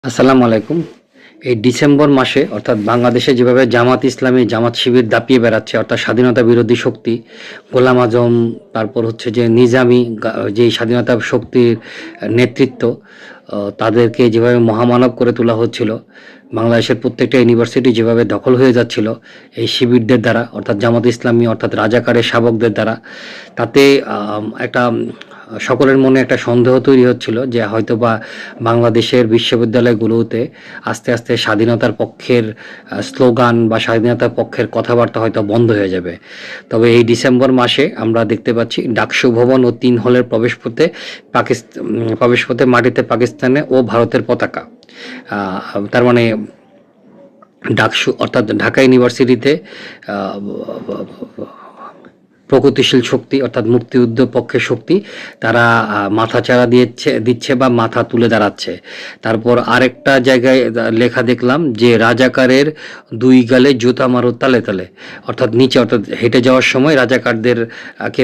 আসসালামু আলাইকুম। এই ডিসেম্বর মাসে অর্থাৎ বাংলাদেশে যেভাবে জামাত ইসলামী, জামাত শিবির দাপিয়ে বেড়াচ্ছে অর্থাৎ স্বাধীনতা বিরোধী শক্তি, গোলাম আজম, তারপর হচ্ছে যে নিজামী যেই স্বাধীনতা শক্তির নেতৃত্ব, তাদেরকে যেভাবে মহামানব করে তোলা হচ্ছিল, বাংলাদেশের প্রত্যেকটা ইউনিভার্সিটি যেভাবে দখল হয়ে যাচ্ছিল এই শিবিরদের দ্বারা অর্থাৎ জামাত ইসলামী অর্থাৎ রাজাকারের শাবকদের দ্বারা, তাতে একটা সকলের মনে একটা সন্দেহ তৈরি হচ্ছিল যে হয়তোবা বাংলাদেশের বিশ্ববিদ্যালয়গুলোতে আস্তে আস্তে স্বাধীনতার পক্ষের স্লোগান বা স্বাধীনতার পক্ষের কথাবার্তা হয়তো বন্ধ হয়ে যাবে। তবে এই ডিসেম্বর মাসে আমরা দেখতে পাচ্ছি ডাকসু ভবন ও 3 হলের প্রবেশপথে মাটিতে পাকিস্তানে ও ভারতের পতাকা। তার মানে ডাকসু অর্থাৎ ঢাকা ইউনিভার্সিটিতে প্রগতিশীল শক্তি অর্থাৎ মুক্তিযুদ্ধ পক্ষের শক্তি তারা মাথাচাড়া দিচ্ছে বা মাথা তুলে দাঁড়াচ্ছে। তারপর আরেকটা জায়গায় লেখা দেখলাম যে রাজাকারের 2 গালে জুতা মারো তালে তালে, অর্থাৎ নিচে অর্থাৎ হেঁটে যাওয়ার সময় রাজাকারদের কে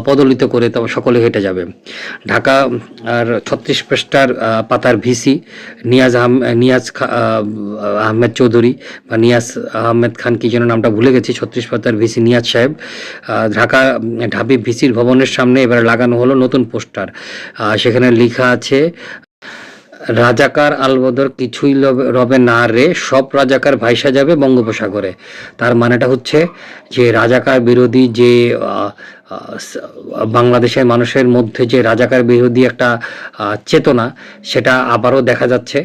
পদলিত করে সকলে হেঁটে যাবে। ঢাকা আর 36 পৃষ্ঠার পাতার ভিসি নিয়াজ আহমেদ চৌধুরী বা নিয়াজ আহমেদ খান, কি যেন নামটা ভুলে গেছি, 36 পাতার ভিসি নিয়াজ সাহেব ঢাকা ঢাবি ভিসির ভবনের সামনে এবার লাগানো হলো নতুন পোস্টার। সেখানে লেখা আছে, রাজাকার আলবদর কিছুই রবে না রে, সব রাজাকার ভাইসা যাবে বঙ্গোপসাগরে। তার মানেটা হচ্ছে যে রাজাকার বিরোধী যে বাংলাদেশের মানুষের মধ্যে যে রাজাকার বিরোধী একটা চেতনা, সেটা আবারও দেখা যাচ্ছে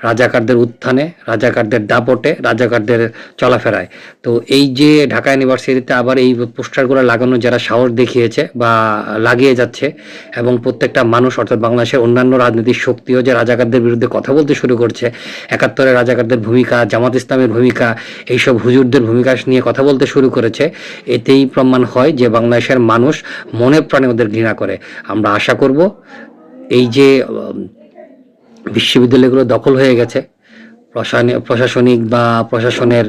রাজাকারদের উত্থানে, রাজাকারদের দাপটে, রাজাকারদের চলাফেরায়। তো এই যে ঢাকা ইউনিভার্সিটিতে আবার এই পোস্টারগুলো লাগানো যারা সাহস দেখিয়েছে বা লাগিয়ে যাচ্ছে, এবং প্রত্যেকটা মানুষ অর্থাৎ বাংলাদেশের অন্যান্য রাজনৈতিক শক্তিও যে রাজাকারদের বিরুদ্ধে কথা বলতে শুরু করছে, 71-এর রাজাকারদের ভূমিকা, জামাত ইসলামের ভূমিকা, এইসব হুজুরদের ভূমিকা নিয়ে কথা বলতে শুরু করেছে, এতেই প্রমাণ হয় যে বাংলাদেশের মানুষ মনে প্রাণে ওদের ঘৃণা করে। আমরা আশা করব এই যে বিশ্ববিদ্যালয়গুলো দখল হয়ে গেছে প্রশাসনিক বা প্রশাসনের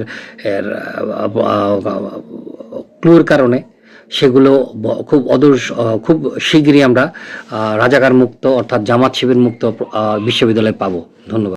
ক্লুর কারণে, সেগুলো খুব শীঘ্রই আমরা রাজাকার মুক্ত অর্থাৎ জামাত শিবির মুক্ত বিশ্ববিদ্যালয় পাবো। ধন্যবাদ।